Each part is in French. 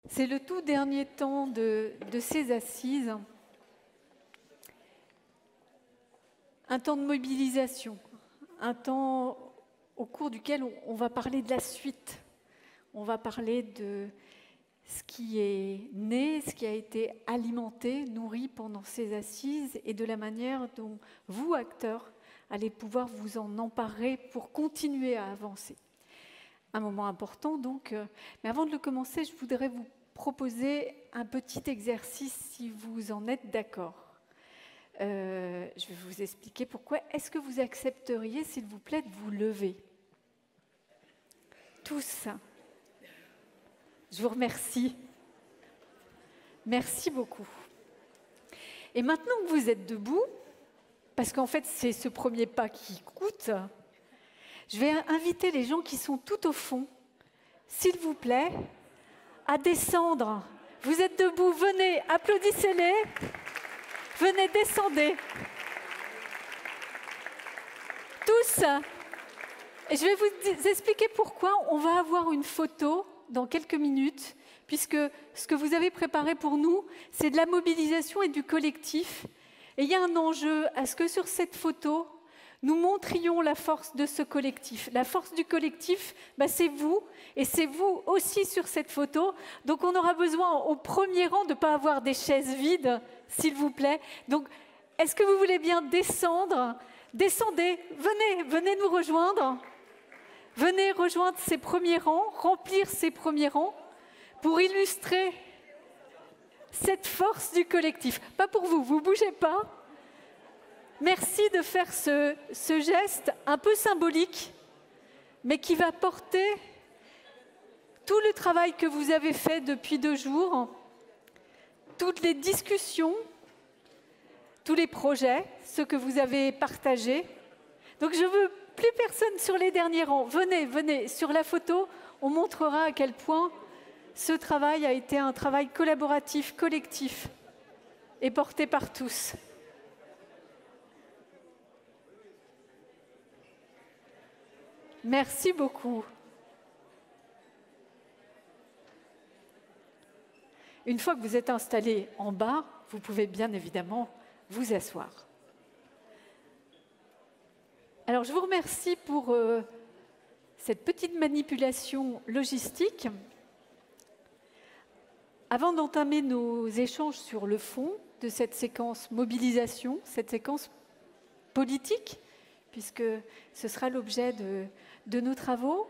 C'est le tout dernier temps de ces assises, un temps de mobilisation, un temps au cours duquel on va parler de la suite, on va parler de ce qui est né, ce qui a été alimenté, nourri pendant ces assises et de la manière dont vous, acteurs, allez pouvoir vous en emparer pour continuer à avancer. Un moment important donc, mais avant de le commencer, je voudrais vous proposer un petit exercice si vous en êtes d'accord. Je vais vous expliquer pourquoi. Est-ce que vous accepteriez, s'il vous plaît, de vous lever? Tous. Je vous remercie. Merci beaucoup. Et maintenant que vous êtes debout, parce qu'en fait c'est ce premier pas qui coûte, je vais inviter les gens qui sont tout au fond, s'il vous plaît, à descendre. Vous êtes debout, venez, applaudissez-les. Venez, descendez. Tous. Et je vais vous expliquer pourquoi. On va avoir une photo dans quelques minutes, puisque ce que vous avez préparé pour nous, c'est de la mobilisation et du collectif. Et il y a un enjeu à ce que sur cette photo, nous montrions la force de ce collectif. La force du collectif, c'est vous, et c'est vous aussi sur cette photo. Donc on aura besoin au premier rang de ne pas avoir des chaises vides, s'il vous plaît. Donc, est-ce que vous voulez bien descendre? Descendez, venez nous rejoindre. Venez rejoindre ces premiers rangs, remplir ces premiers rangs, pour illustrer cette force du collectif. Pas pour vous, vous ne bougez pas. Merci de faire ce geste un peu symbolique, mais qui va porter tout le travail que vous avez fait depuis 2 jours, toutes les discussions, tous les projets, ceux que vous avez partagés. Donc je veux plus personne sur les derniers rangs. Venez, sur la photo, on montrera à quel point ce travail a été un travail collaboratif, collectif et porté par tous. Merci beaucoup. Une fois que vous êtes installés en bas, vous pouvez bien évidemment vous asseoir. Alors, je vous remercie pour cette petite manipulation logistique. Avant d'entamer nos échanges sur le fond de cette séquence mobilisation, cette séquence politique, puisque ce sera l'objet de nos travaux,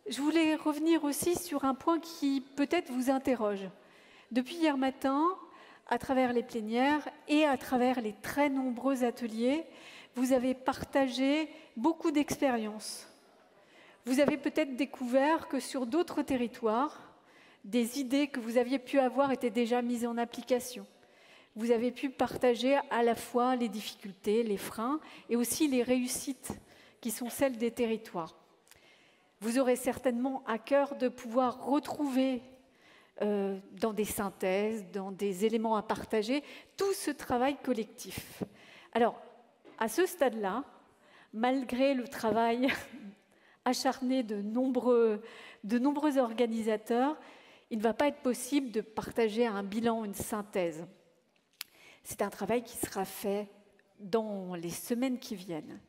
je voulais revenir aussi sur un point qui peut-être vous interroge. Depuis hier matin, à travers les plénières et à travers les très nombreux ateliers, vous avez partagé beaucoup d'expériences. Vous avez peut-être découvert que sur d'autres territoires, des idées que vous aviez pu avoir étaient déjà mises en application. Vous avez pu partager à la fois les difficultés, les freins et aussi les réussites qui sont celles des territoires. Vous aurez certainement à cœur de pouvoir retrouver dans des synthèses, dans des éléments à partager, tout ce travail collectif. Alors, à ce stade-là, malgré le travail acharné de nombreux organisateurs, il ne va pas être possible de partager un bilan, une synthèse. C'est un travail qui sera fait dans les semaines qui viennent.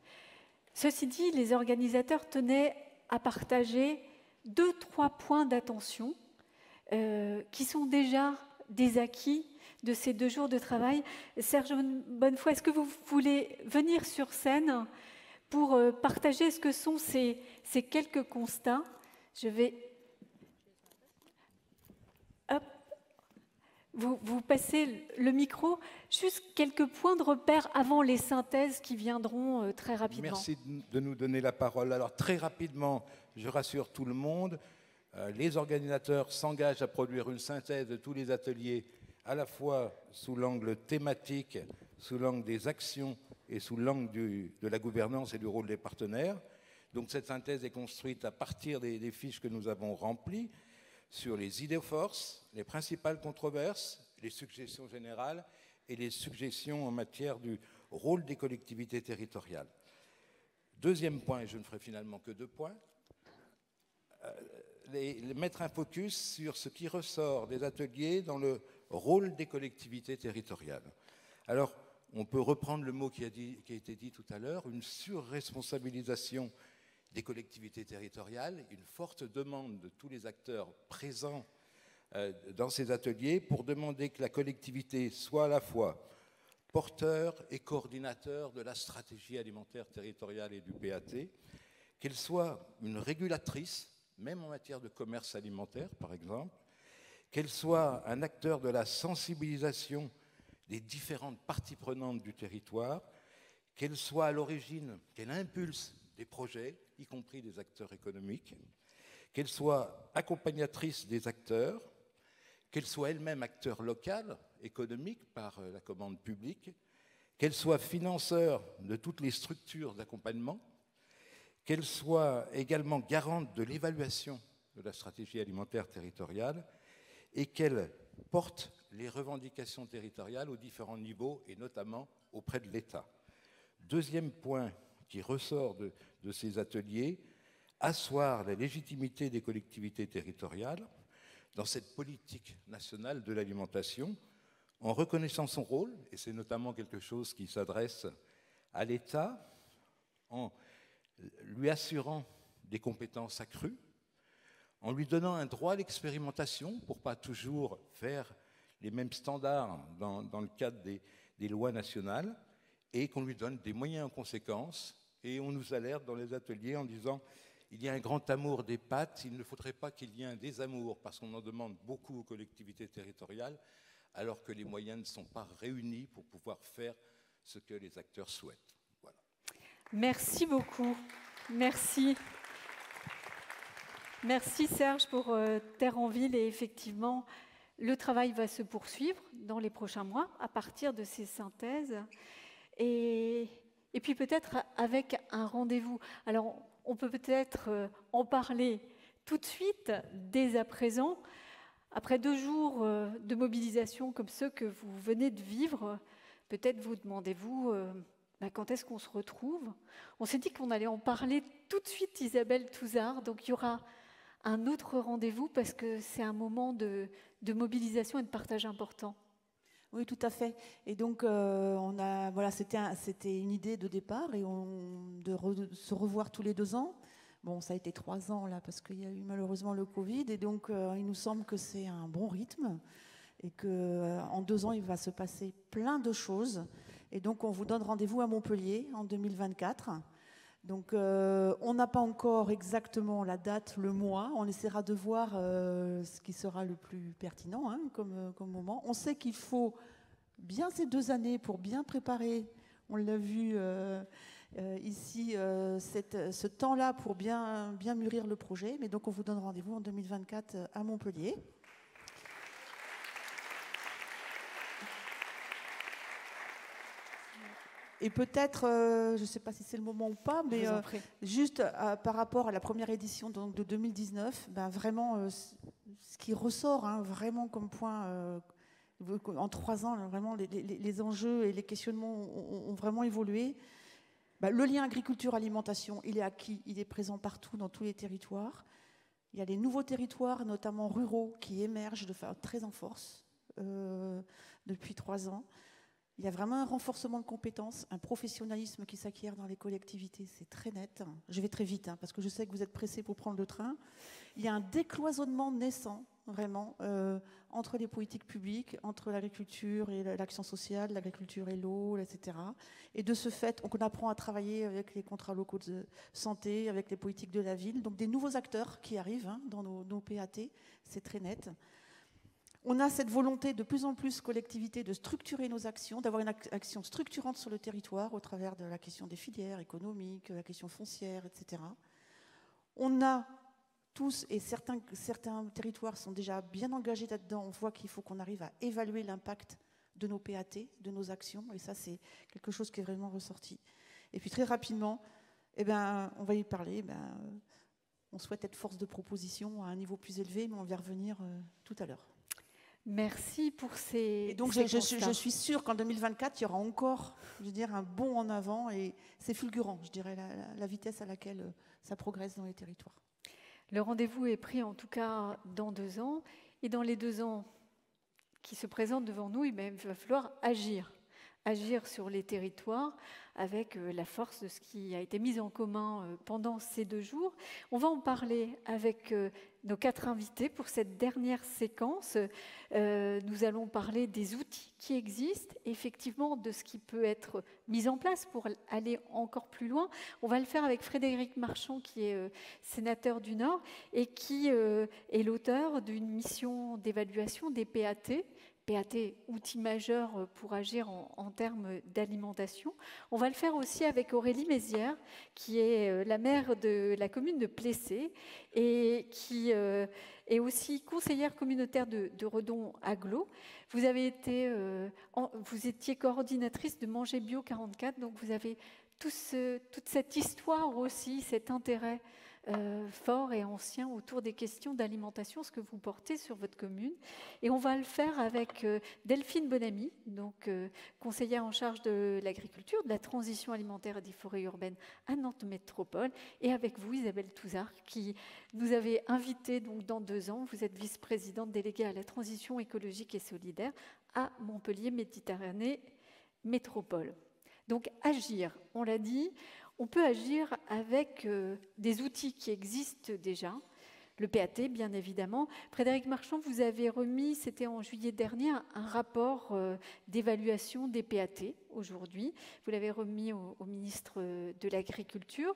Ceci dit, les organisateurs tenaient à partager 2-3 points d'attention qui sont déjà des acquis de ces 2 jours de travail. Serge Bonnefoy, est-ce que vous voulez venir sur scène pour partager ce que sont ces quelques constats? Je vais... Hop. Vous passez le micro. Juste quelques points de repère avant les synthèses qui viendront très rapidement. Merci de nous donner la parole. Alors très rapidement, je rassure tout le monde, les organisateurs s'engagent à produire une synthèse de tous les ateliers, à la fois sous l'angle thématique, sous l'angle des actions et sous l'angle de la gouvernance et du rôle des partenaires. Donc cette synthèse est construite à partir des fiches que nous avons remplies sur les idées forces, les principales controverses, les suggestions générales et les suggestions en matière du rôle des collectivités territoriales. Deuxième point, et je ne ferai finalement que 2 points, mettre un focus sur ce qui ressort des ateliers dans le rôle des collectivités territoriales. Alors, on peut reprendre le mot qui a été dit tout à l'heure, une surresponsabilisation des collectivités territoriales, une forte demande de tous les acteurs présents dans ces ateliers pour demander que la collectivité soit à la fois porteur et coordinateur de la stratégie alimentaire territoriale et du PAT, qu'elle soit une régulatrice, même en matière de commerce alimentaire par exemple, qu'elle soit un acteur de la sensibilisation des différentes parties prenantes du territoire, qu'elle soit à l'origine, qu'elle impulse des projets, y compris des acteurs économiques, qu'elle soit accompagnatrice des acteurs, qu'elle soit elle-même acteur local, économique par la commande publique, qu'elle soit financeur de toutes les structures d'accompagnement, qu'elle soit également garante de l'évaluation de la stratégie alimentaire territoriale et qu'elle porte les revendications territoriales aux différents niveaux et notamment auprès de l'État. Deuxième point qui ressort de ces ateliers, asseoir la légitimité des collectivités territoriales dans cette politique nationale de l'alimentation en reconnaissant son rôle, et c'est notamment quelque chose qui s'adresse à l'État, en lui assurant des compétences accrues, en lui donnant un droit à l'expérimentation pour ne pas toujours faire les mêmes standards dans le cadre des lois nationales, et qu'on lui donne des moyens en conséquence. Et on nous alerte dans les ateliers en disant il y a un grand amour des pâtes, il ne faudrait pas qu'il y ait un désamour, parce qu'on en demande beaucoup aux collectivités territoriales, alors que les moyens ne sont pas réunis pour pouvoir faire ce que les acteurs souhaitent. Voilà. Merci beaucoup. Merci. Merci Serge pour Terre en Ville. Et effectivement, le travail va se poursuivre dans les prochains mois à partir de ces synthèses. Et puis peut-être avec un rendez-vous. Alors, on peut peut-être en parler tout de suite, dès à présent. Après 2 jours de mobilisation comme ceux que vous venez de vivre, peut-être vous demandez-vous quand est-ce qu'on se retrouve. On s'est dit qu'on allait en parler tout de suite, Isabelle Touzard. Donc il y aura un autre rendez-vous parce que c'est un moment de mobilisation et de partage important. Oui, tout à fait. Et donc, c'était une idée de départ et de se revoir tous les 2 ans. Bon, ça a été 3 ans là parce qu'il y a eu malheureusement le Covid. Et donc, il nous semble que c'est un bon rythme et qu'en 2 ans, il va se passer plein de choses. Et donc, on vous donne rendez-vous à Montpellier en 2024. Donc, on n'a pas encore exactement la date, le mois. On essaiera de voir ce qui sera le plus pertinent comme moment. On sait qu'il faut bien ces 2 années pour bien préparer. On l'a vu ici, ce temps-là pour bien mûrir le projet. Mais donc, on vous donne rendez-vous en 2024 à Montpellier. Et peut-être, je ne sais pas si c'est le moment ou pas, mais juste par rapport à la première édition donc, de 2019, vraiment, ce qui ressort vraiment comme point, en 3 ans, vraiment, les enjeux et les questionnements ont vraiment évolué. Le lien agriculture-alimentation, il est acquis, il est présent partout, dans tous les territoires. Il y a les nouveaux territoires, notamment ruraux, qui émergent de façon très en force depuis 3 ans. Il y a vraiment un renforcement de compétences, un professionnalisme qui s'acquiert dans les collectivités, c'est très net. Je vais très vite, parce que je sais que vous êtes pressés pour prendre le train. Il y a un décloisonnement naissant, vraiment, entre les politiques publiques, entre l'agriculture et l'action sociale, l'agriculture et l'eau, etc. Et de ce fait, on apprend à travailler avec les contrats locaux de santé, avec les politiques de la ville. Donc des nouveaux acteurs qui arrivent dans nos PAT, c'est très net. On a cette volonté de plus en plus, collectivité, de structurer nos actions, d'avoir une action structurante sur le territoire au travers de la question des filières économiques, la question foncière, etc. On a tous, et certains territoires sont déjà bien engagés là-dedans, on voit qu'il faut qu'on arrive à évaluer l'impact de nos PAT, de nos actions, et ça c'est quelque chose qui est vraiment ressorti. Et puis très rapidement, on va y parler, on souhaite être force de proposition à un niveau plus élevé, mais on va y revenir tout à l'heure. Merci pour ces. Et donc, je suis sûre qu'en 2024, il y aura encore, un bond en avant et c'est fulgurant, je dirais, la vitesse à laquelle ça progresse dans les territoires. Le rendez-vous est pris en tout cas dans 2 ans. Et dans les 2 ans qui se présentent devant nous, il va falloir agir. Agir sur les territoires avec la force de ce qui a été mis en commun pendant ces 2 jours. On va en parler avec nos 4 invités pour cette dernière séquence. Nous allons parler des outils qui existent, effectivement de ce qui peut être mis en place pour aller encore plus loin. On va le faire avec Frédéric Marchand, qui est sénateur du Nord et qui est l'auteur d'une mission d'évaluation des PAT. PAT, outil majeur pour agir en termes d'alimentation. On va le faire aussi avec Aurélie Mézières, qui est la maire de la commune de Plessé et qui est aussi conseillère communautaire de Redon-Aglo. Vous étiez coordinatrice de Manger Bio 44, donc vous avez toute cette histoire aussi, cet intérêt fort et ancien autour des questions d'alimentation, ce que vous portez sur votre commune. Et on va le faire avec Delphine Bonamy, donc conseillère en charge de l'agriculture, de la transition alimentaire et des forêts urbaines à Nantes Métropole, et avec vous, Isabelle Touzard, qui nous avez invité donc dans 2 ans. Vous êtes vice-présidente déléguée à la transition écologique et solidaire à Montpellier Méditerranée Métropole. Donc agir, on l'a dit, on peut agir avec des outils qui existent déjà, le PAT bien évidemment. Frédéric Marchand, vous avez remis, c'était en juillet dernier, un rapport d'évaluation des PAT aujourd'hui. Vous l'avez remis au ministre de l'Agriculture.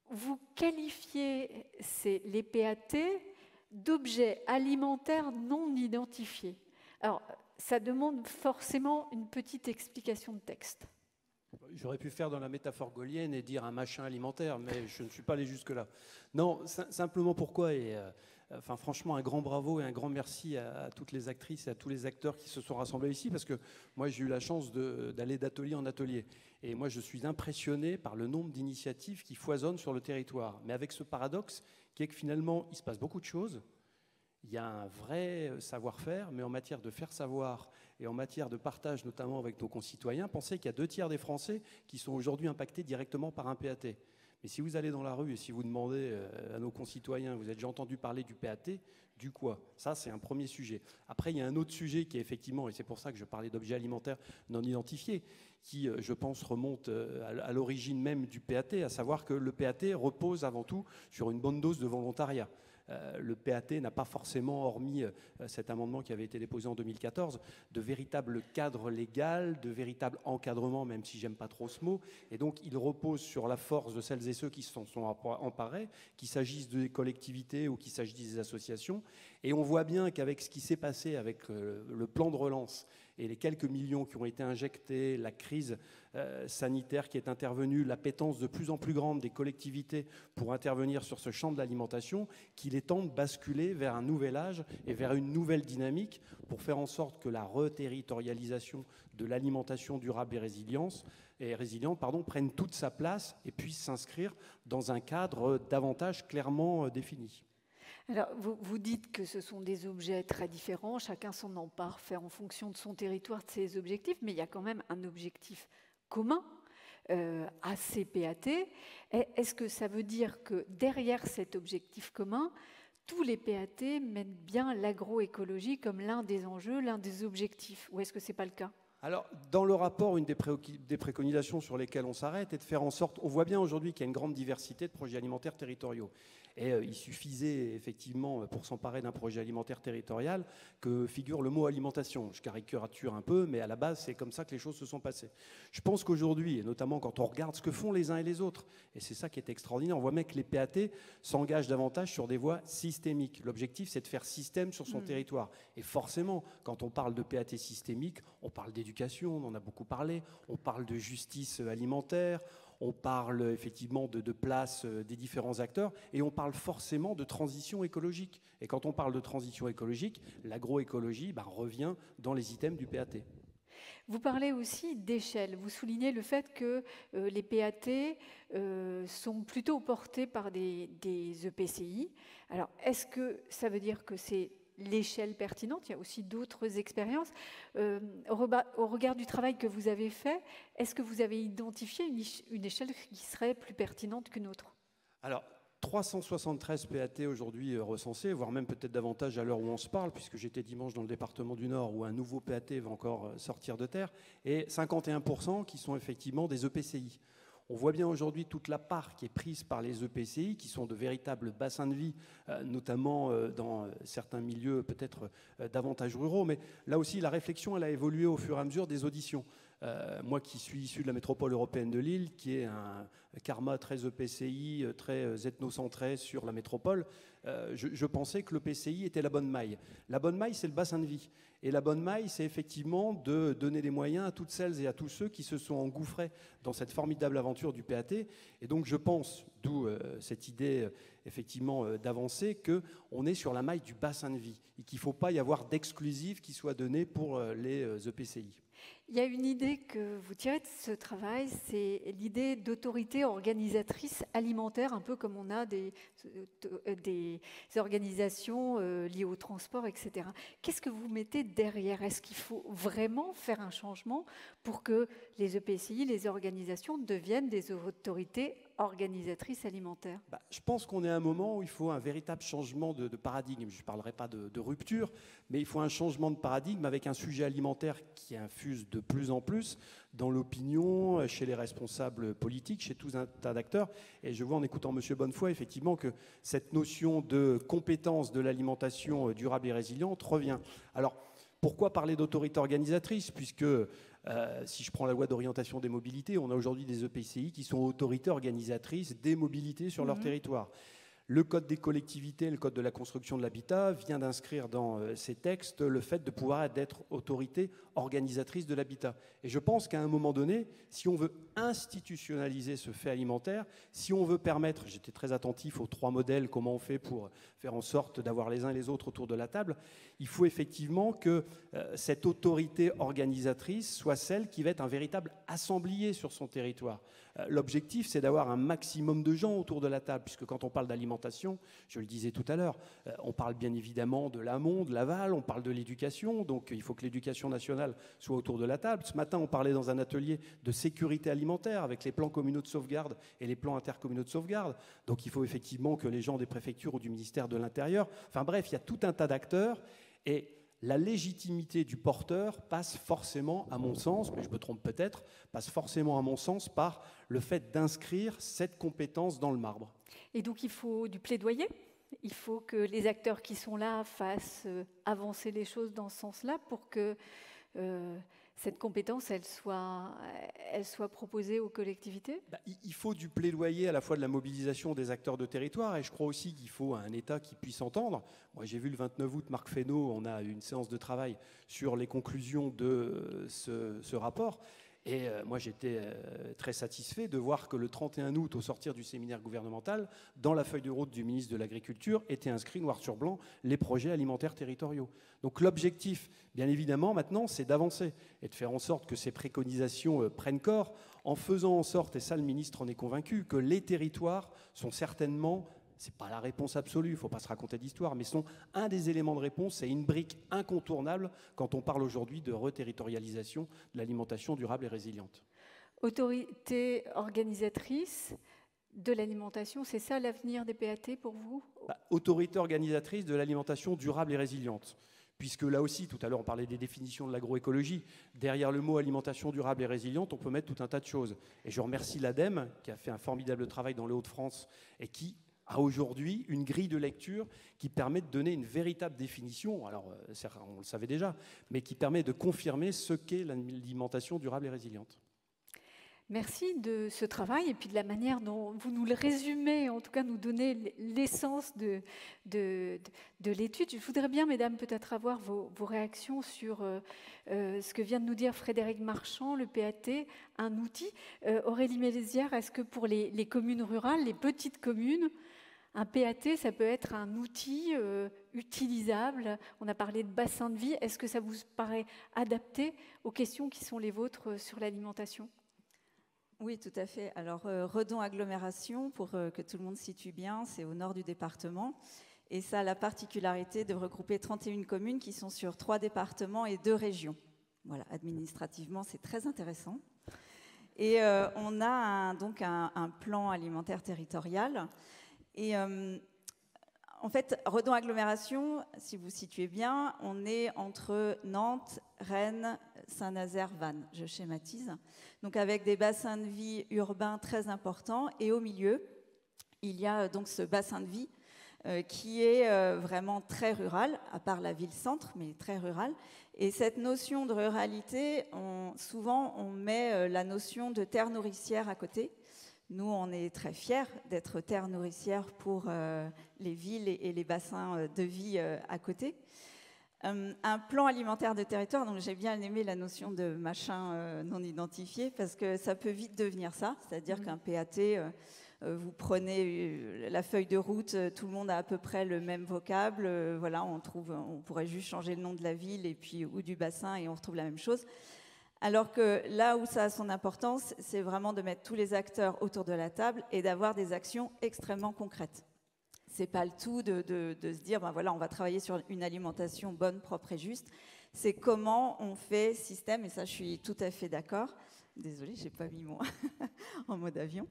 Vous qualifiez les PAT d'objets alimentaires non identifiés. Alors, ça demande forcément une petite explication de texte. J'aurais pu faire dans la métaphore gaulienne et dire un machin alimentaire, mais je ne suis pas allé jusque-là. Non, simplement pourquoi enfin, franchement, un grand bravo et un grand merci à toutes les actrices et à tous les acteurs qui se sont rassemblés ici, parce que moi, j'ai eu la chance d'aller d'atelier en atelier. Et moi, je suis impressionné par le nombre d'initiatives qui foisonnent sur le territoire. Mais avec ce paradoxe qui est que finalement, il se passe beaucoup de choses. Il y a un vrai savoir-faire, mais en matière de faire savoir et en matière de partage, notamment avec nos concitoyens, pensez qu'il y a 2 tiers des Français qui sont aujourd'hui impactés directement par un PAT. Mais si vous allez dans la rue et si vous demandez à nos concitoyens, vous avez déjà entendu parler du PAT, du quoi? Ça, c'est un premier sujet. Après, il y a un autre sujet qui est effectivement, et c'est pour ça que je parlais d'objets alimentaires non identifiés, qui, je pense, remonte à l'origine même du PAT, à savoir que le PAT repose avant tout sur une bonne dose de volontariat. Le PAT n'a pas forcément, hormis cet amendement qui avait été déposé en 2014, de véritable cadre légal, de véritable encadrement, même si j'aime pas trop ce mot. Et donc, il repose sur la force de celles et ceux qui s'en sont emparés, qu'il s'agisse des collectivités ou qu'il s'agisse des associations. Et on voit bien qu'avec ce qui s'est passé avec le plan de relance et les quelques millions qui ont été injectés, la crise sanitaire qui est intervenue, l'appétence de plus en plus grande des collectivités pour intervenir sur ce champ de l'alimentation, qu'il est temps de basculer vers un nouvel âge et vers une nouvelle dynamique pour faire en sorte que la reterritorialisation de l'alimentation durable et résiliente prenne toute sa place et puisse s'inscrire dans un cadre davantage clairement défini. Alors, vous dites que ce sont des objets très différents, chacun s'en empare, fait en fonction de son territoire, de ses objectifs, mais il y a quand même un objectif commun à ces PAT. Est-ce que ça veut dire que derrière cet objectif commun, tous les PAT mettent bien l'agroécologie comme l'un des enjeux, l'un des objectifs, ou est-ce que ce n'est pas le cas ? Alors, dans le rapport, une des préconisations sur lesquelles on s'arrête est de faire en sorte, on voit bien aujourd'hui qu'il y a une grande diversité de projets alimentaires territoriaux. Et il suffisait effectivement, pour s'emparer d'un projet alimentaire territorial, que figure le mot alimentation. Je caricature un peu, mais à la base, c'est comme ça que les choses se sont passées. Je pense qu'aujourd'hui, et notamment quand on regarde ce que font les uns et les autres, et c'est ça qui est extraordinaire, on voit bien que les PAT s'engagent davantage sur des voies systémiques. L'objectif, c'est de faire système sur son territoire. Et forcément, quand on parle de PAT systémique, on parle d'éducation, on en a beaucoup parlé, on parle de justice alimentaire, on parle effectivement de place des différents acteurs et on parle forcément de transition écologique. Et quand on parle de transition écologique, l'agroécologie revient dans les items du PAT. Vous parlez aussi d'échelle. Vous soulignez le fait que les PAT sont plutôt portés par des EPCI. Alors, est-ce que ça veut dire que c'est l'échelle pertinente? Il y a aussi d'autres expériences. Au regard du travail que vous avez fait, est-ce que vous avez identifié une échelle qui serait plus pertinente qu'une autre? Alors, 373 PAT aujourd'hui recensés, voire même peut-être davantage à l'heure où on se parle, puisque j'étais dimanche dans le département du Nord où un nouveau PAT va encore sortir de terre, et 51% qui sont effectivement des EPCI. On voit bien aujourd'hui toute la part qui est prise par les EPCI, qui sont de véritables bassins de vie, notamment dans certains milieux peut-être davantage ruraux, mais là aussi la réflexion elle a évolué au fur et à mesure des auditions. Moi qui suis issu de la métropole européenne de Lille, qui est un karma très EPCI, très ethnocentré sur la métropole, je pensais que l'EPCI était la bonne maille. La bonne maille, c'est le bassin de vie. Et la bonne maille, c'est effectivement de donner des moyens à toutes celles et à tous ceux qui se sont engouffrés dans cette formidable aventure du PAT. Et donc je pense, d'où cette idée effectivement d'avancer, qu'on est sur la maille du bassin de vie et qu'il ne faut pas y avoir d'exclusif qui soit donné pour les EPCI. Il y a une idée que vous tirez de ce travail, c'est l'idée d'autorité organisatrice alimentaire, un peu comme on a des organisations liées au transport, etc. Qu'est-ce que vous mettez derrière? Est-ce qu'il faut vraiment faire un changement pour que les EPCI, les organisations, deviennent des autorités organisatrices alimentaires? Je pense qu'on est à un moment où il faut un véritable changement de paradigme. Je ne parlerai pas de rupture, mais il faut un changement de paradigme avec un sujet alimentaire qui infuse de plus en plus dans l'opinion, chez les responsables politiques, chez tout un tas d'acteurs. Et je vois en écoutant M. Bonnefoy, effectivement, que cette notion de compétence de l'alimentation durable et résiliente revient. Alors, pourquoi parler d'autorité organisatrice? Puisque si je prends la loi d'orientation des mobilités, on a aujourd'hui des EPCI qui sont autorités organisatrices des mobilités sur leur territoire. Le Code des collectivités, le Code de la construction de l'habitat vient d'inscrire dans ces textes le fait de pouvoir être autorité organisatrice de l'habitat. Et je pense qu'à un moment donné, si on veut institutionnaliser ce fait alimentaire, si on veut permettre, j'étais très attentif aux 3 modèles, comment on fait pour faire en sorte d'avoir les uns et les autres autour de la table, il faut effectivement que cette autorité organisatrice soit celle qui va être un véritable assemblier sur son territoire. L'objectif, c'est d'avoir un maximum de gens autour de la table, puisque quand on parle d'alimentation, je le disais tout à l'heure, on parle bien évidemment de l'amont, de l'aval, on parle de l'éducation, donc il faut que l'éducation nationale soit autour de la table. Ce matin, on parlait dans un atelier de sécurité alimentaire avec les plans communaux de sauvegarde et les plans intercommunaux de sauvegarde. Donc il faut effectivement que les gens des préfectures ou du ministère de l'Intérieur, enfin bref, il y a tout un tas d'acteurs, et la légitimité du porteur passe forcément, à mon sens, mais je me trompe peut-être, passe forcément à mon sens par le fait d'inscrire cette compétence dans le marbre. Et donc il faut du plaidoyer? Il faut que les acteurs qui sont là fassent avancer les choses dans ce sens-là pour que cette compétence, elle soit proposée aux collectivités? Il faut du plaidoyer, à la fois de la mobilisation des acteurs de territoire, et je crois aussi qu'il faut un État qui puisse entendre. Moi, j'ai vu le 29 août, Marc Fesneau, on a eu une séance de travail sur les conclusions de ce rapport. Et moi, j'étais très satisfait de voir que le 31 août, au sortir du séminaire gouvernemental, dans la feuille de route du ministre de l'Agriculture, était inscrit noir sur blanc les projets alimentaires territoriaux. Donc l'objectif, bien évidemment, maintenant, c'est d'avancer et de faire en sorte que ces préconisations prennent corps, en faisant en sorte, et ça le ministre en est convaincu, que les territoires sont certainement... Ce n'est pas la réponse absolue, il ne faut pas se raconter d'histoire, mais sont un des éléments de réponse, c'est une brique incontournable quand on parle aujourd'hui de reterritorialisation de l'alimentation durable et résiliente. Autorité organisatrice de l'alimentation, c'est ça l'avenir des PAT pour vous? Autorité organisatrice de l'alimentation durable et résiliente. Puisque là aussi, tout à l'heure, on parlait des définitions de l'agroécologie. Derrière le mot alimentation durable et résiliente, on peut mettre tout un tas de choses. Et je remercie l'ADEME, qui a fait un formidable travail dans les Hauts-de-France et qui a aujourd'hui une grille de lecture qui permet de donner une véritable définition, alors on le savait déjà, mais qui permet de confirmer ce qu'est l'alimentation durable et résiliente. Merci de ce travail et puis de la manière dont vous nous le résumez, en tout cas nous donnez l'essence de l'étude. Je voudrais bien, mesdames, peut-être avoir vos réactions sur ce que vient de nous dire Frédéric Marchand, le PAT, un outil. Aurélie Mélésière, est-ce que pour les communes rurales, les petites communes, un PAT, ça peut être un outil utilisable? On a parlé de bassin de vie. Est-ce que ça vous paraît adapté aux questions qui sont les vôtres sur l'alimentation? Oui, tout à fait. Alors, Redon Agglomération, pour que tout le monde se situe bien, c'est au nord du département. Et ça a la particularité de regrouper 31 communes qui sont sur 3 départements et 2 régions. Voilà, administrativement, c'est très intéressant. Et on a donc un plan alimentaire territorial. Et en fait, Redon Agglomération, si vous situez bien, on est entre Nantes, Rennes, Saint-Nazaire, Vannes, je schématise. Donc avec des bassins de vie urbains très importants. Et au milieu, il y a donc ce bassin de vie qui est vraiment très rural, à part la ville-centre, mais très rural. Et cette notion de ruralité, souvent on met la notion de terre nourricière à côté. Nous, on est très fiers d'être terre nourricière pour les villes et les bassins de vie à côté. Un plan alimentaire de territoire, donc j'ai bien aimé la notion de machin non identifié, parce que ça peut vite devenir ça, c'est-à-dire qu'un PAT, vous prenez la feuille de route, tout le monde a à peu près le même vocable, voilà, on pourrait juste changer le nom de la ville et puis, ou du bassin et on retrouve la même chose. Alors que là où ça a son importance, c'est vraiment de mettre tous les acteurs autour de la table et d'avoir des actions extrêmement concrètes. C'est pas le tout de se dire, ben voilà, on va travailler sur une alimentation bonne, propre et juste. C'est comment on fait système, et ça je suis tout à fait d'accord. Désolée, j'ai pas mis mon en mode avion.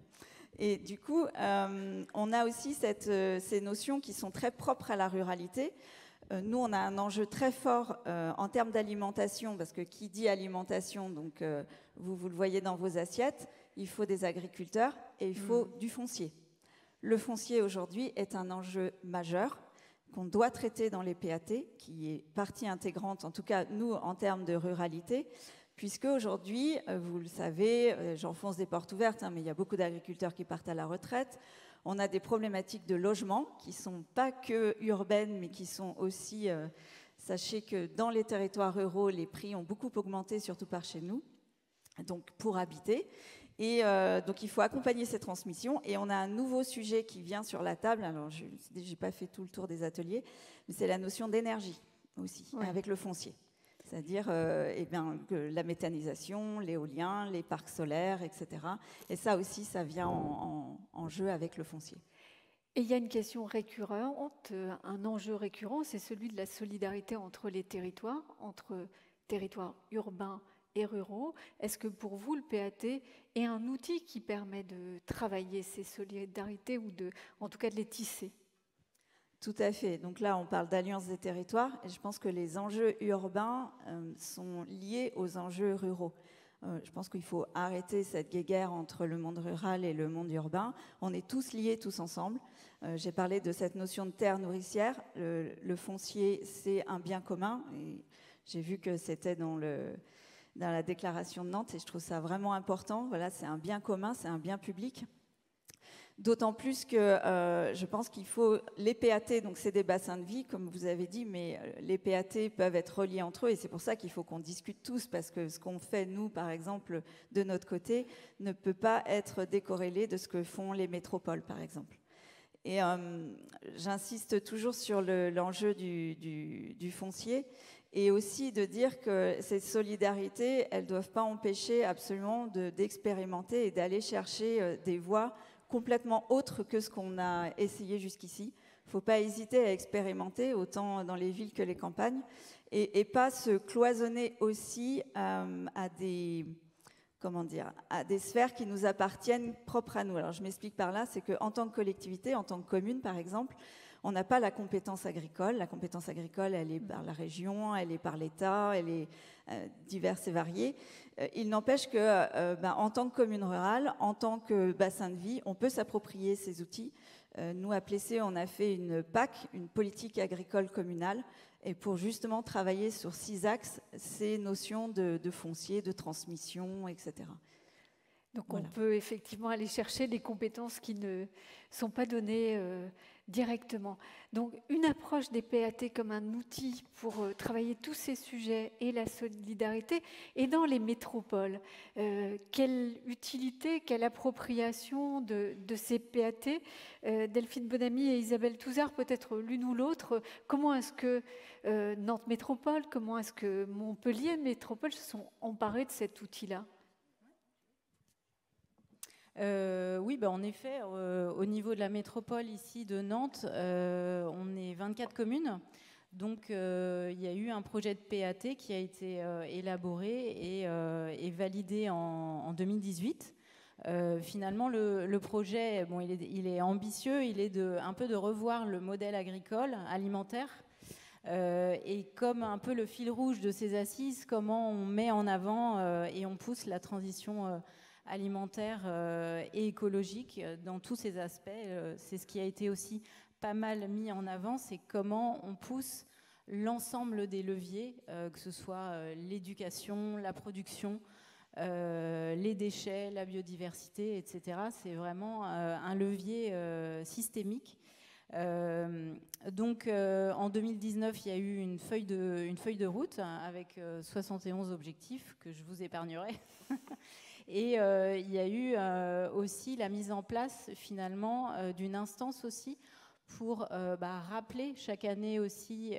Et du coup, on a aussi ces notions qui sont très propres à la ruralité. Nous, on a un enjeu très fort en termes d'alimentation, parce que qui dit alimentation, donc vous le voyez dans vos assiettes, il faut des agriculteurs et il faut du foncier. Le foncier, aujourd'hui, est un enjeu majeur qu'on doit traiter dans les PAT, qui est partie intégrante, en tout cas, nous, en termes de ruralité, puisque aujourd'hui, vous le savez, j'enfonce des portes ouvertes, hein, mais il y a beaucoup d'agriculteurs qui partent à la retraite. On a des problématiques de logement qui ne sont pas que urbaines, mais qui sont aussi... sachez que dans les territoires ruraux, les prix ont beaucoup augmenté, surtout par chez nous, donc pour habiter. Et donc il faut accompagner ces transmissions. Et on a un nouveau sujet qui vient sur la table. Alors je n'ai pas fait tout le tour des ateliers, mais c'est la notion d'énergie aussi, ouais, avec le foncier. C'est-à-dire que la méthanisation, l'éolien, les parcs solaires, etc. Et ça aussi, ça vient en jeu avec le foncier. Et il y a une question récurrente, un enjeu récurrent, c'est celui de la solidarité entre les territoires, entre territoires urbains et ruraux. Est-ce que pour vous, le PAT est un outil qui permet de travailler ces solidarités ou en tout cas de les tisser ? Tout à fait. Donc là, on parle d'alliance des territoires et je pense que les enjeux urbains sont liés aux enjeux ruraux. Je pense qu'il faut arrêter cette guéguerre entre le monde rural et le monde urbain. On est tous liés, tous ensemble. J'ai parlé de cette notion de terre nourricière. Le foncier, c'est un bien commun. Et j'ai vu que c'était dans la déclaration de Nantes et je trouve ça vraiment important. Voilà, c'est un bien commun, c'est un bien public. D'autant plus que je pense qu'il faut... Les PAT, donc c'est des bassins de vie, comme vous avez dit, mais les PAT peuvent être reliés entre eux et c'est pour ça qu'il faut qu'on discute tous, parce que ce qu'on fait, nous, par exemple, de notre côté, ne peut pas être décorrélé de ce que font les métropoles, par exemple. Et j'insiste toujours sur l'enjeu du foncier et aussi de dire que ces solidarités, elles ne doivent pas empêcher absolument d'expérimenter et d'aller chercher des voies complètement autre que ce qu'on a essayé jusqu'ici. Il ne faut pas hésiter à expérimenter, autant dans les villes que les campagnes, et pas se cloisonner aussi à des sphères qui nous appartiennent propres à nous. Alors je m'explique par là, c'est qu'en tant que collectivité, en tant que commune par exemple, on n'a pas la compétence agricole. La compétence agricole, elle est par la région, elle est par l'État, elle est diverse et variée. Il n'empêche que, en tant que commune rurale, en tant que bassin de vie, on peut s'approprier ces outils. Nous, à Plessé, on a fait une PAC, une politique agricole communale, et pour justement travailler sur 6 axes, ces notions de foncier, de transmission, etc. Donc voilà. On peut effectivement aller chercher des compétences qui ne sont pas données directement. Donc une approche des PAT comme un outil pour travailler tous ces sujets et la solidarité. Et dans les métropoles, quelle utilité, quelle appropriation de ces PAT Delphine Bonamy et Isabelle Touzard, peut-être l'une ou l'autre, comment est-ce que Nantes Métropole, comment est-ce que Montpellier Métropole se sont emparés de cet outil-là ? Oui, en effet, au niveau de la métropole ici de Nantes, on est 24 communes. Donc, il y a eu un projet de PAT qui a été élaboré et validé en 2018. Finalement, le projet, bon, il est ambitieux, il est un peu de revoir le modèle agricole, alimentaire, et comme un peu le fil rouge de ces assises, comment on met en avant et on pousse la transition alimentaire et écologique dans tous ces aspects. C'est ce qui a été aussi pas mal mis en avant, c'est comment on pousse l'ensemble des leviers, que ce soit l'éducation, la production, les déchets, la biodiversité, etc. C'est vraiment un levier systémique. Donc en 2019, il y a eu une feuille de route avec 71 objectifs que je vous épargnerai. Et il y a eu aussi la mise en place finalement d'une instance aussi pour rappeler chaque année aussi,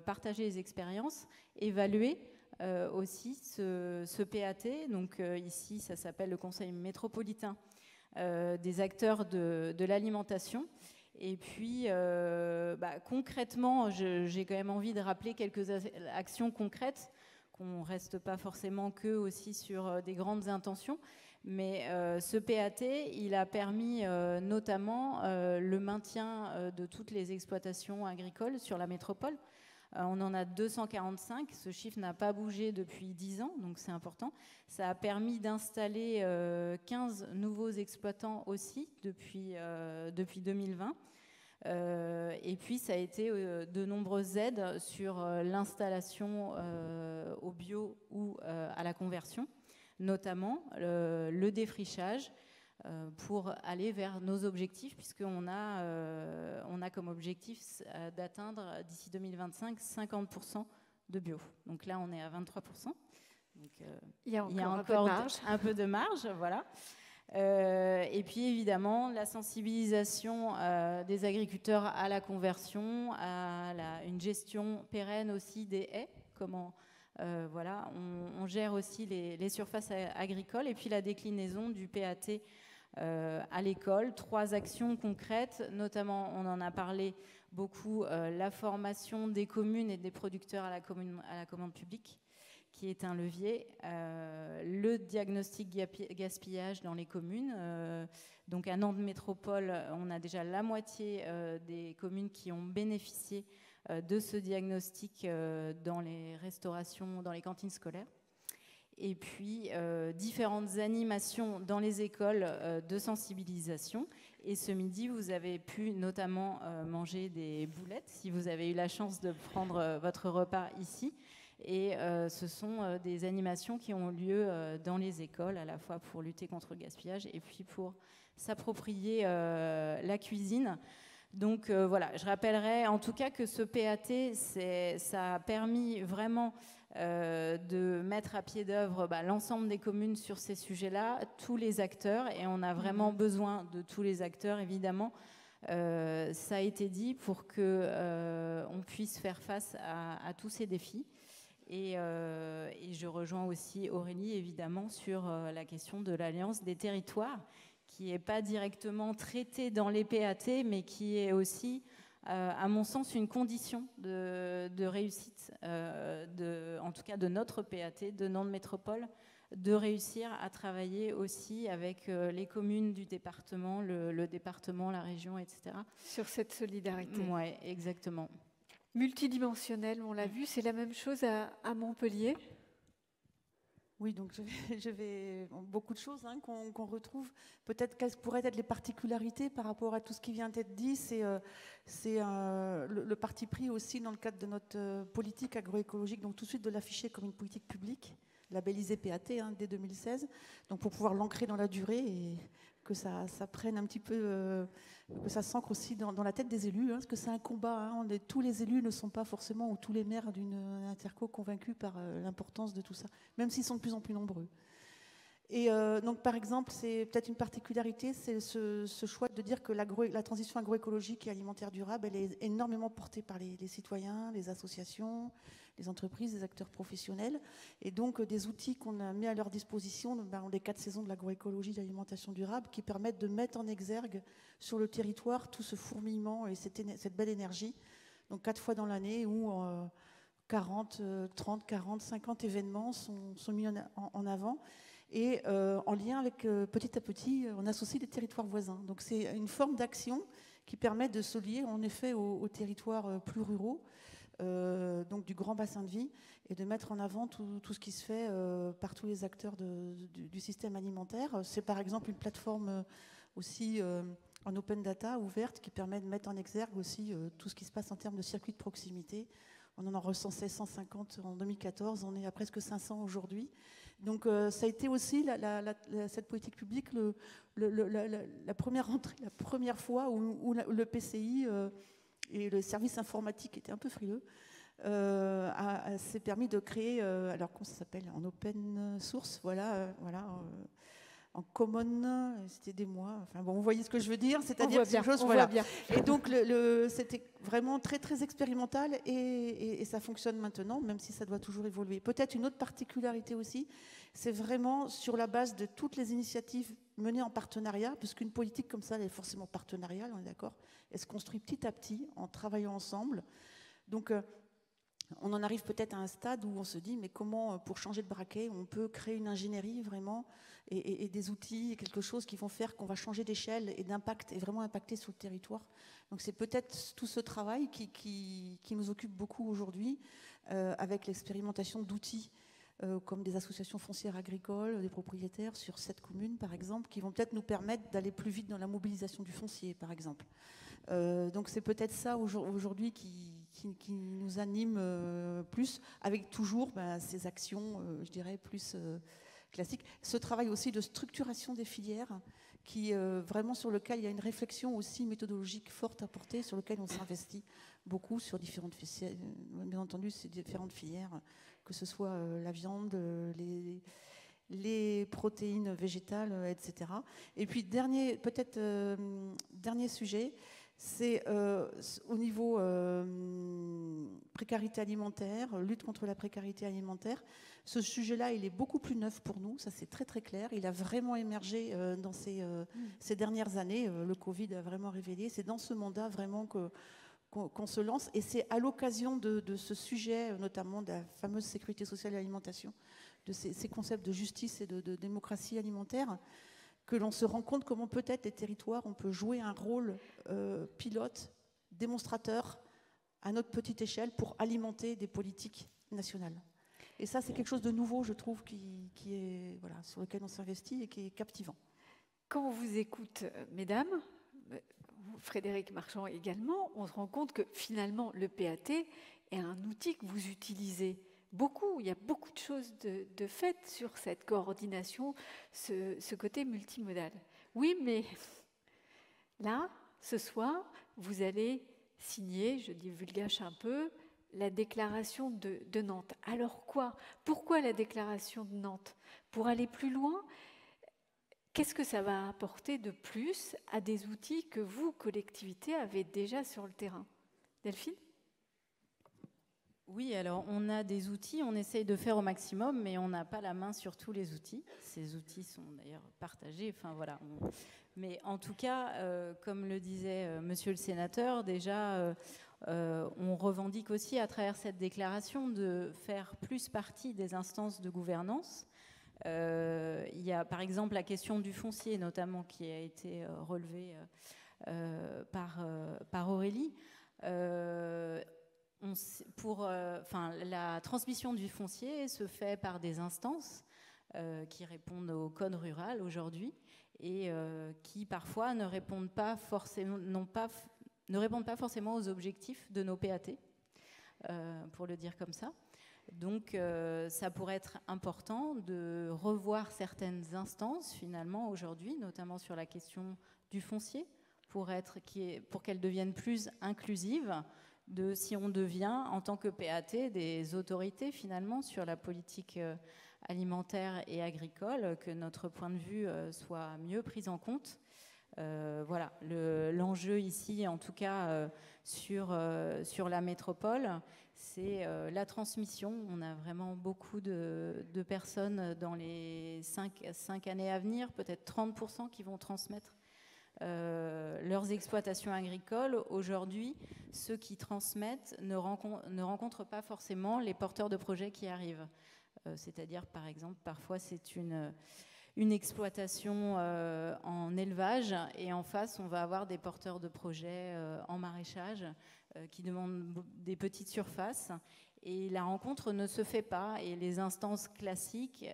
partager les expériences, évaluer aussi ce PAT. Donc ici, ça s'appelle le Conseil métropolitain des acteurs de l'alimentation. Et puis, concrètement, j'ai quand même envie de rappeler quelques actions concrètes, qu'on ne reste pas forcément que aussi sur des grandes intentions. Mais ce PAT, il a permis notamment le maintien de toutes les exploitations agricoles sur la métropole. On en a 245, ce chiffre n'a pas bougé depuis 10 ans, donc c'est important. Ça a permis d'installer 15 nouveaux exploitants aussi depuis 2020. Et puis ça a été de nombreuses aides sur l'installation au bio ou à la conversion, notamment le défrichage, pour aller vers nos objectifs, puisqu'on a comme objectif d'atteindre d'ici 2025 50% de bio. Donc là, on est à 23%. Donc, il y a encore un peu de marge, voilà. Et puis évidemment, la sensibilisation des agriculteurs à la conversion, à une gestion pérenne aussi des haies, comment voilà, on gère aussi les surfaces agricoles, et puis la déclinaison du PAT à l'école. 3 actions concrètes, notamment, on en a parlé beaucoup, la formation des communes et des producteurs à la commande publique, qui est un levier, le diagnostic gaspillage dans les communes. Donc à Nantes Métropole, on a déjà la moitié des communes qui ont bénéficié de ce diagnostic dans les restaurations, dans les cantines scolaires. Et puis différentes animations dans les écoles de sensibilisation. Et ce midi, vous avez pu notamment manger des boulettes, si vous avez eu la chance de prendre votre repas ici. Et ce sont des animations qui ont lieu dans les écoles, à la fois pour lutter contre le gaspillage et puis pour s'approprier la cuisine. Donc voilà, je rappellerai en tout cas que ce PAT, ça a permis vraiment de mettre à pied d'œuvre l'ensemble des communes sur ces sujets-là, tous les acteurs, et on a vraiment besoin de tous les acteurs, évidemment. Ça a été dit pour qu'on puisse faire face à tous ces défis. Et je rejoins aussi Aurélie, évidemment, sur la question de l'Alliance des territoires, qui n'est pas directement traitée dans les PAT, mais qui est aussi, à mon sens, une condition de réussite, en tout cas de notre PAT, de Nantes Métropole, de réussir à travailler aussi avec les communes du département, le département, la région, etc. Sur cette solidarité. Oui, exactement. Multidimensionnel, on l'a vu, c'est la même chose à Montpellier. Oui, donc je vais beaucoup de choses qu'on retrouve. Peut-être quelles pourraient être les particularités par rapport à tout ce qui vient d'être dit. C'est le parti pris aussi dans le cadre de notre politique agroécologique, donc tout de suite de l'afficher comme une politique publique, labellisée PAT dès 2016, donc pour pouvoir l'ancrer dans la durée et que ça prenne un petit peu, que ça s'ancre aussi dans la tête des élus, parce que c'est un combat. Tous les élus ne sont pas forcément, ou tous les maires d'une interco convaincus par l'importance de tout ça, même s'ils sont de plus en plus nombreux. Et donc, par exemple, c'est peut-être une particularité, c'est ce choix de dire que la transition agroécologique et alimentaire durable, elle est énormément portée par les citoyens, les associations, les entreprises, les acteurs professionnels. Et donc, des outils qu'on a mis à leur disposition, les 4 saisons de l'agroécologie, de l'alimentation durable, qui permettent de mettre en exergue sur le territoire tout ce fourmillement et cette belle énergie. Donc, 4 fois dans l'année où 40, 30, 40, 50 événements sont mis en avant. et en lien avec, petit à petit, on associe les territoires voisins. Donc c'est une forme d'action qui permet de se lier en effet aux territoires plus ruraux, donc du grand bassin de vie, et de mettre en avant tout ce qui se fait par tous les acteurs du système alimentaire. C'est par exemple une plateforme aussi en open data ouverte qui permet de mettre en exergue aussi tout ce qui se passe en termes de circuits de proximité. On en recensait 150 en 2014, on est à presque 500 aujourd'hui. Donc ça a été aussi cette politique publique la première fois où le PCI et le service informatique était un peu frileux, s'est permis de créer, alors comment ça s'appelle, en open source, voilà, en common, c'était des mois. Enfin bon, vous voyez ce que je veux dire, c'est-à-dire que on voit bien. Et donc c'était vraiment très très expérimental et ça fonctionne maintenant, même si ça doit toujours évoluer. Peut-être une autre particularité aussi, c'est vraiment sur la base de toutes les initiatives menées en partenariat, parce qu'une politique comme ça, elle est forcément partenariale, on est d'accord. Elle se construit petit à petit en travaillant ensemble. Donc on en arrive peut-être à un stade où on se dit, mais comment, pour changer de braquet, on peut créer une ingénierie vraiment et des outils, et quelque chose qui vont faire qu'on va changer d'échelle et d'impact et vraiment impacter sur le territoire. Donc c'est peut-être tout ce travail qui nous occupe beaucoup aujourd'hui, avec l'expérimentation d'outils comme des associations foncières agricoles, des propriétaires sur 7 communes par exemple, qui vont peut-être nous permettre d'aller plus vite dans la mobilisation du foncier par exemple. Donc c'est peut-être ça aujourd'hui qui nous anime plus, avec toujours ces actions, je dirais, plus classiques. Ce travail aussi de structuration des filières, qui vraiment sur lequel il y a une réflexion aussi méthodologique forte à porter, sur lequel on s'investit beaucoup sur différentes filières, bien entendu ces différentes filières, que ce soit la viande, les protéines végétales, etc. Et puis dernier sujet, c'est au niveau précarité alimentaire, lutte contre la précarité alimentaire. Ce sujet-là, il est beaucoup plus neuf pour nous, ça c'est très très clair. Il a vraiment émergé dans ces dernières années. Le Covid a vraiment révélé. C'est dans ce mandat vraiment qu'on se lance. Et c'est à l'occasion de ce sujet, notamment de la fameuse sécurité sociale et alimentation, de ces concepts de justice et de démocratie alimentaire, que l'on se rend compte comment peut-être les territoires, on peut jouer un rôle pilote, démonstrateur, à notre petite échelle, pour alimenter des politiques nationales. Et ça, c'est quelque chose de nouveau, je trouve, qui est, voilà, sur lequel on s'investit et qui est captivant. Quand on vous écoute, mesdames, Frédéric Marchand également, on se rend compte que finalement, le PAT est un outil que vous utilisez beaucoup. Il y a beaucoup de choses de fait sur cette coordination, ce côté multimodal. Oui, mais là, ce soir, vous allez signer, je divulgage un peu, la déclaration de Nantes. Alors quoi? Pourquoi la déclaration de Nantes? Pour aller plus loin, qu'est-ce que ça va apporter de plus à des outils que vous, collectivités, avez déjà sur le terrain? Delphine? Oui, alors on a des outils, on essaye de faire au maximum, mais on n'a pas la main sur tous les outils. Ces outils sont d'ailleurs partagés, enfin voilà. Mais en tout cas, comme le disait monsieur le sénateur, déjà, on revendique aussi à travers cette déclaration de faire plus partie des instances de gouvernance. Il y a par exemple la question du foncier, notamment, qui a été relevée par Aurélie. La transmission du foncier se fait par des instances qui répondent au code rural aujourd'hui et qui parfois ne répondent pas forcément aux objectifs de nos PAT, pour le dire comme ça. Donc ça pourrait être important de revoir certaines instances finalement aujourd'hui, notamment sur la question du foncier, pour qu'elles deviennent plus inclusives, si on devient, en tant que PAT, des autorités finalement sur la politique alimentaire et agricole, que notre point de vue soit mieux pris en compte. Voilà, l'enjeu ici, en tout cas sur la métropole, c'est la transmission. On a vraiment beaucoup de personnes dans les 5 années à venir, peut-être 30% qui vont transmettre leurs exploitations agricoles. Aujourd'hui, ceux qui transmettent ne rencontrent pas forcément les porteurs de projets qui arrivent. C'est-à-dire, par exemple, parfois c'est une exploitation en élevage et en face, on va avoir des porteurs de projets en maraîchage qui demandent des petites surfaces. Et la rencontre ne se fait pas. Et les instances classiques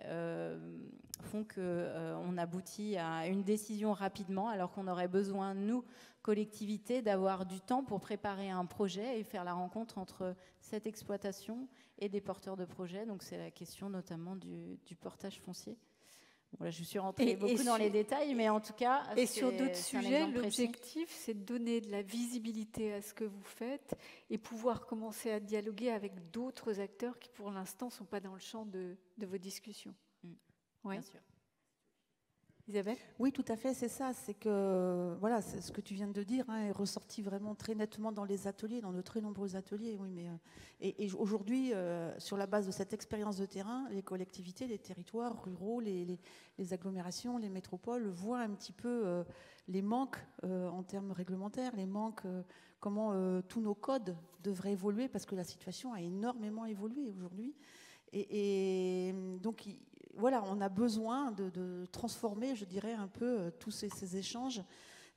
font qu'on aboutit à une décision rapidement, alors qu'on aurait besoin, nous, collectivités, d'avoir du temps pour préparer un projet et faire la rencontre entre cette exploitation et des porteurs de projets. Donc c'est la question notamment du portage foncier. Bon, là, je suis rentrée beaucoup dans les détails, mais en tout cas... Et sur d'autres sujets, l'objectif, c'est de donner de la visibilité à ce que vous faites et pouvoir commencer à dialoguer avec d'autres acteurs qui, pour l'instant, ne sont pas dans le champ de vos discussions. Oui. Bien sûr. Isabelle ? Oui, tout à fait, c'est ça. C'est que, voilà, c'est ce que tu viens de dire est ressorti vraiment très nettement dans les ateliers, dans de très nombreux ateliers. Oui, mais, et aujourd'hui, sur la base de cette expérience de terrain, les collectivités, les territoires ruraux, les agglomérations, les métropoles voient un petit peu les manques en termes réglementaires, les manques, comment tous nos codes devraient évoluer, parce que la situation a énormément évolué aujourd'hui. Et donc, voilà, on a besoin de transformer, je dirais, un peu tous ces échanges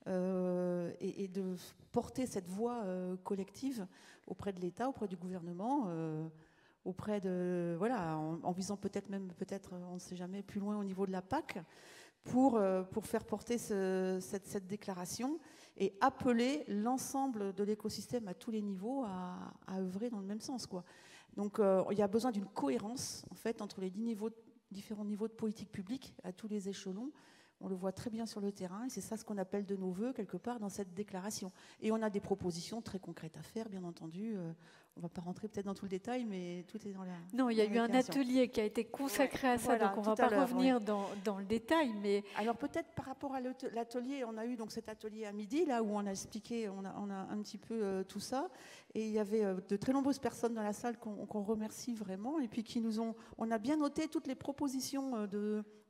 et de porter cette voix collective auprès de l'État, auprès du gouvernement, auprès de, voilà, en visant peut-être, on ne sait jamais, plus loin au niveau de la PAC, pour faire porter cette déclaration et appeler l'ensemble de l'écosystème à tous les niveaux à œuvrer dans le même sens, quoi. Donc, il y a besoin d'une cohérence, en fait, entre les différents niveaux de politique publique à tous les échelons. On le voit très bien sur le terrain et c'est ça ce qu'on appelle de nos voeux quelque part dans cette déclaration. Et on a des propositions très concrètes à faire, bien entendu. On ne va pas rentrer peut-être dans tout le détail, mais tout est dans la... Non, il y a eu un atelier qui a été consacré à ça, voilà, donc on ne va pas revenir dans le détail. Mais... Alors peut-être par rapport à l'atelier, on a eu donc cet atelier à midi, là où on a expliqué, on a un petit peu tout ça. Et il y avait de très nombreuses personnes dans la salle qu'on remercie vraiment, et puis on a bien noté toutes les propositions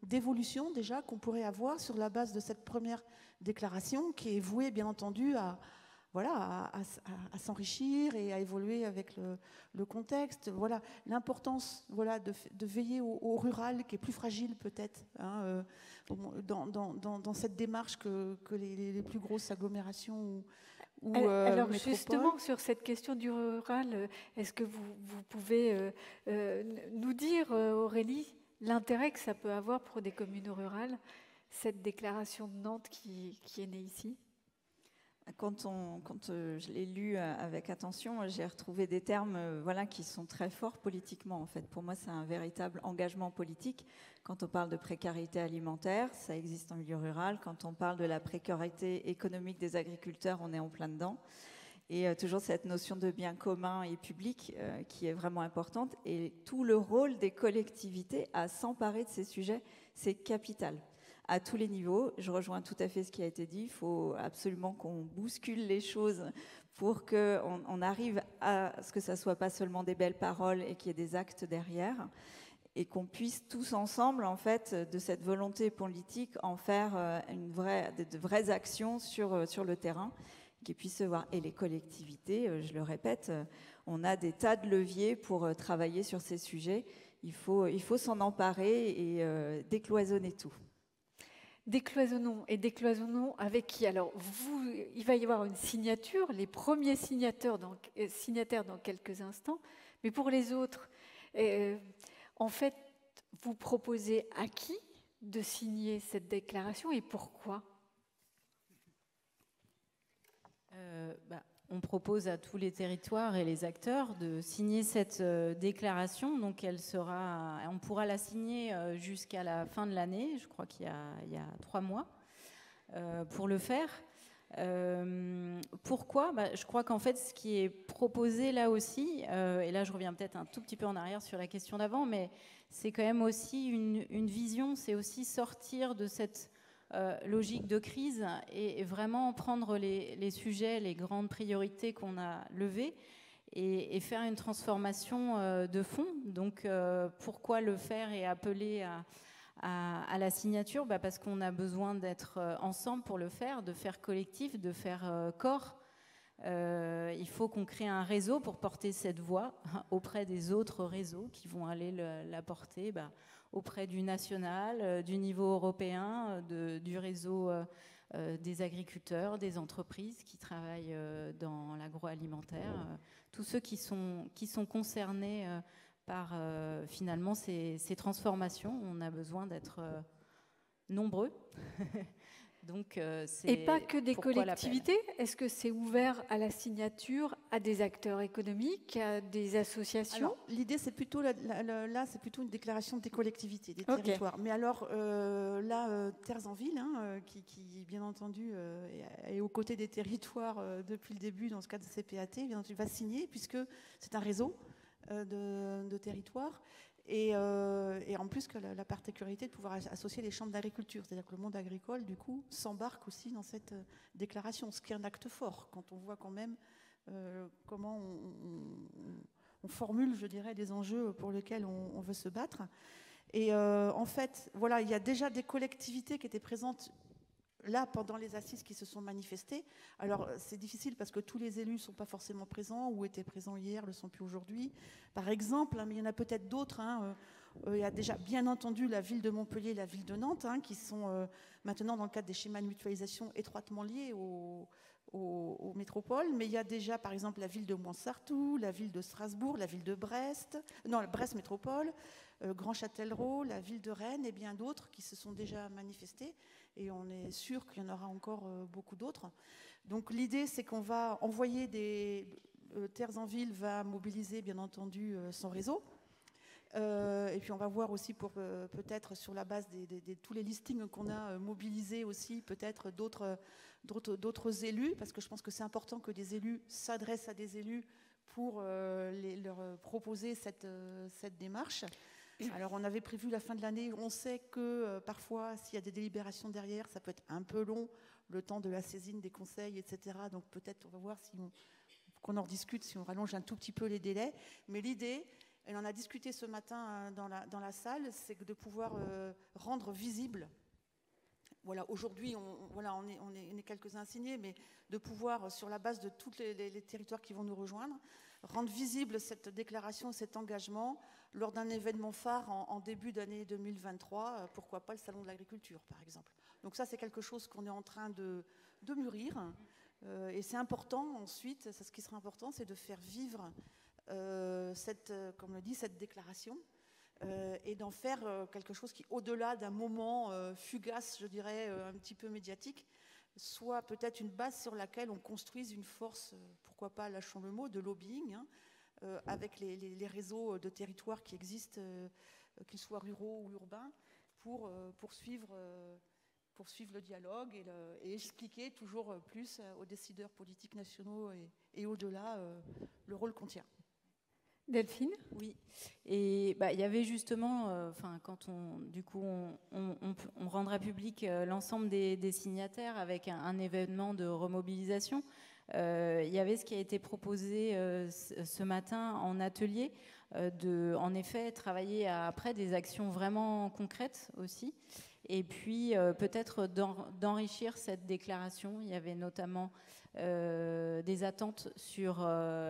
d'évolution déjà qu'on pourrait avoir sur la base de cette première déclaration qui est vouée bien entendu à s'enrichir et à évoluer avec le contexte. Voilà, l'importance de veiller au rural qui est plus fragile peut-être dans cette démarche que les plus grosses agglomérations alors justement, sur cette question du rural, est-ce que vous pouvez nous dire, Aurélie, l'intérêt que ça peut avoir pour des communes rurales, cette déclaration de Nantes qui est née ici ? Quand je l'ai lu avec attention, j'ai retrouvé des termes qui sont très forts politiquement. En fait, pour moi, c'est un véritable engagement politique. Quand on parle de précarité alimentaire, ça existe en milieu rural. Quand on parle de la précarité économique des agriculteurs, on est en plein dedans. Et toujours cette notion de bien commun et public qui est vraiment importante. Et tout le rôle des collectivités à s'emparer de ces sujets, c'est capital. À tous les niveaux, je rejoins tout à fait ce qui a été dit. Il faut absolument qu'on bouscule les choses pour qu'on arrive à ce que ça ne soit pas seulement des belles paroles et qu'il y ait des actes derrière, et qu'on puisse tous ensemble, en fait, de cette volonté politique, en faire de vraies actions sur le terrain, qui puissent se voir. Et les collectivités, je le répète, on a des tas de leviers pour travailler sur ces sujets. Il faut s'en emparer et décloisonner tout. Décloisonnons avec qui ? Alors, il va y avoir une signature, les premiers signataires dans quelques instants, mais pour les autres, en fait, vous proposez à qui de signer cette déclaration et pourquoi ? On propose à tous les territoires et les acteurs de signer cette déclaration. Donc, on pourra la signer jusqu'à la fin de l'année. Je crois qu'il y a 3 mois pour le faire. Pourquoi ? Je crois qu'en fait, ce qui est proposé là aussi, et là je reviens peut-être un tout petit peu en arrière sur la question d'avant, mais c'est quand même aussi une vision, c'est aussi sortir de cette logique de crise et vraiment prendre les sujets, les grandes priorités qu'on a levées et faire une transformation de fond. Donc pourquoi le faire et appeler à la signature ? Parce qu'on a besoin d'être ensemble pour le faire, de faire collectif, de faire corps. Il faut qu'on crée un réseau pour porter cette voix auprès des autres réseaux qui vont aller la porter auprès du national, du niveau européen, du réseau des agriculteurs, des entreprises qui travaillent dans l'agroalimentaire, tous ceux qui sont concernés par finalement ces transformations. On a besoin d'être nombreux. Donc, et pas que des collectivités. Est-ce que c'est ouvert à la signature, à des acteurs économiques, à des associations? L'idée, c'est plutôt là, c'est plutôt une déclaration des collectivités, des territoires. Mais alors là, Terres en Ville, qui bien entendu est aux côtés des territoires depuis le début dans ce cadre de CPAT, bien entendu, va signer puisque c'est un réseau de territoires. Et en plus que la particularité de pouvoir associer les chambres d'agriculture, c'est-à-dire que le monde agricole, du coup, s'embarque aussi dans cette déclaration, ce qui est un acte fort, quand on voit quand même comment on formule, je dirais, les enjeux pour lesquels on veut se battre. Et en fait, voilà, il y a déjà des collectivités qui étaient présentes là, pendant les assises qui se sont manifestées. Alors, c'est difficile parce que tous les élus ne sont pas forcément présents ou étaient présents hier, ne le sont plus aujourd'hui. Par exemple, mais il y en a peut-être d'autres. Il y a déjà, bien entendu, la ville de Montpellier et la ville de Nantes, qui sont maintenant, dans le cadre des schémas de mutualisation, étroitement liés aux métropoles. Mais il y a déjà, par exemple, la ville de Mouansartou, la ville de Strasbourg, la ville de Brest, Brest Métropole, Grand Châtellerault, la ville de Rennes et bien d'autres qui se sont déjà manifestés. Et on est sûr qu'il y en aura encore beaucoup d'autres. Donc l'idée, c'est qu'on va envoyer Terres en Ville va mobiliser, bien entendu, son réseau. Et puis on va voir aussi pour peut-être sur la base de tous les listings qu'on a mobilisés aussi, peut-être d'autres élus, parce que je pense que c'est important que des élus s'adressent à des élus pour leur proposer cette démarche. Alors, on avait prévu la fin de l'année. On sait que parfois, s'il y a des délibérations derrière, ça peut être un peu long, le temps de la saisine des conseils, etc. Donc, peut-être, on va voir qu'on en discute, si on rallonge un tout petit peu les délais. Mais l'idée, elle en a discuté ce matin dans la salle, c'est de pouvoir rendre visible. Voilà, aujourd'hui, on est quelques-uns signés, mais de pouvoir, sur la base de tous les territoires qui vont nous rejoindre, rendre visible cette déclaration, cet engagement lors d'un événement phare en début d'année 2023, pourquoi pas le Salon de l'Agriculture, par exemple. Donc ça, c'est quelque chose qu'on est en train de mûrir. Et c'est important, ensuite, ce qui sera important, c'est de faire vivre comme le dit, cette déclaration et d'en faire quelque chose qui, au-delà d'un moment fugace, je dirais, un petit peu médiatique, soit peut-être une base sur laquelle on construise une force, pourquoi pas, lâchons le mot, de lobbying, avec les réseaux de territoires qui existent, qu'ils soient ruraux ou urbains, pour poursuivre le dialogue et expliquer toujours plus aux décideurs politiques nationaux et au-delà le rôle qu'on tient. Delphine ? Oui, et il y avait justement, quand on rendra public l'ensemble des signataires avec un événement de remobilisation, il y avait ce qui a été proposé ce matin en atelier, en effet travailler après des actions vraiment concrètes aussi, et puis peut-être d'enrichir cette déclaration. Il y avait notamment des attentes sur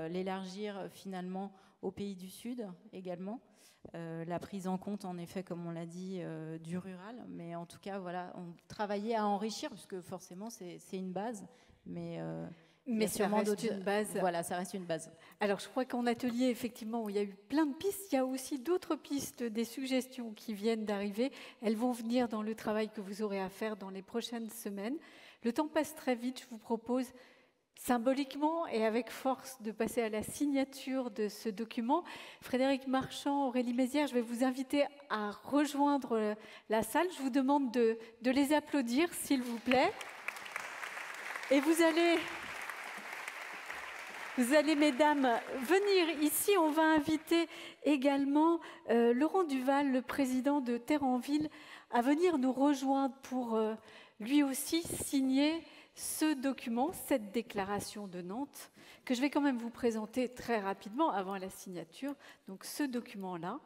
l'élargir finalement aux pays du Sud également, la prise en compte en effet, comme on l'a dit, du rural, mais en tout cas voilà, on travaillait à enrichir, puisque forcément c'est une base, mais ça reste une base. Voilà, ça reste une base. Alors je crois qu'en atelier, effectivement, où il y a eu plein de pistes, il y a aussi d'autres pistes, des suggestions qui viennent d'arriver. Elles vont venir dans le travail que vous aurez à faire dans les prochaines semaines. Le temps passe très vite, je vous propose symboliquement et avec force de passer à la signature de ce document. Frédéric Marchand, Aurélie Mézières, je vais vous inviter à rejoindre la salle. Je vous demande de les applaudir, s'il vous plaît. Et vous allez, mesdames, venir ici. On va inviter également Laurent Duval, le président de Terres en Ville, à venir nous rejoindre pour lui aussi signer ce document, cette déclaration de Nantes, que je vais quand même vous présenter très rapidement avant la signature. Donc ce document-là,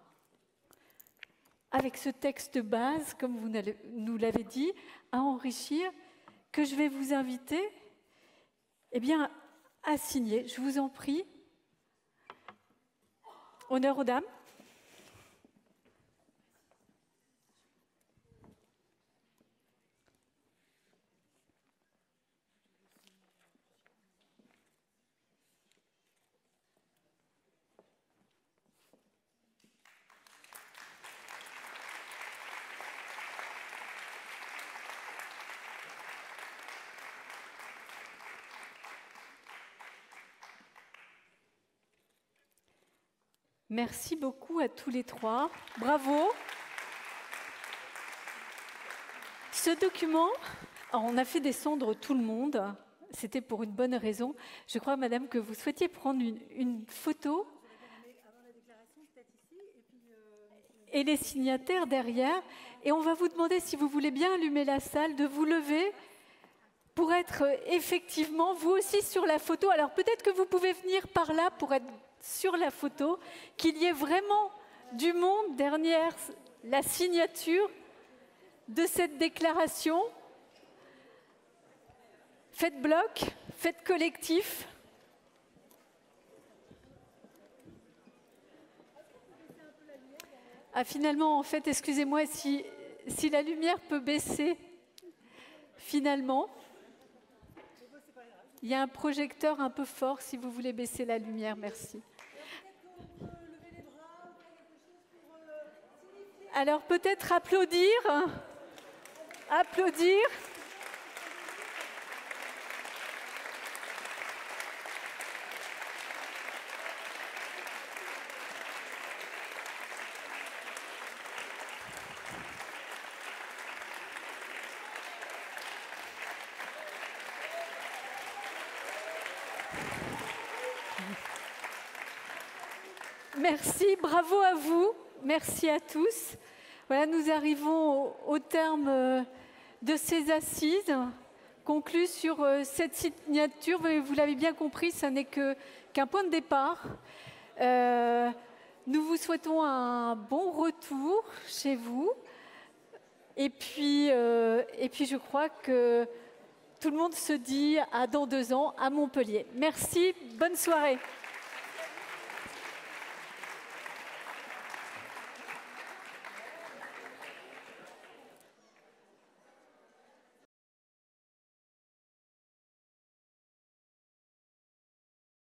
avec ce texte base, comme vous nous l'avez dit, à enrichir, que je vais vous inviter à signer. Je vous en prie. Honneur aux dames. Merci beaucoup à tous les trois. Bravo. Ce document, on a fait descendre tout le monde. C'était pour une bonne raison. Je crois, madame, que vous souhaitiez prendre une photo. Et les signataires derrière. Et on va vous demander, si vous voulez bien allumer la salle, de vous lever pour être effectivement, vous aussi, sur la photo. Alors peut-être que vous pouvez venir par là pour être sur la photo, qu'il y ait vraiment du monde derrière la signature de cette déclaration. Faites bloc, faites collectif. Ah, finalement, en fait, excusez-moi, si la lumière peut baisser, finalement. Il y a un projecteur un peu fort, si vous voulez baisser la lumière, merci. Alors peut-être applaudir. Applaudir. Merci, bravo à vous, merci à tous. Voilà, nous arrivons au terme de ces assises, conclues sur cette signature. Vous l'avez bien compris, ça n'est qu'un point de départ. Nous vous souhaitons un bon retour chez vous. Et puis je crois que tout le monde se dit à dans 2 ans à Montpellier. Merci, bonne soirée.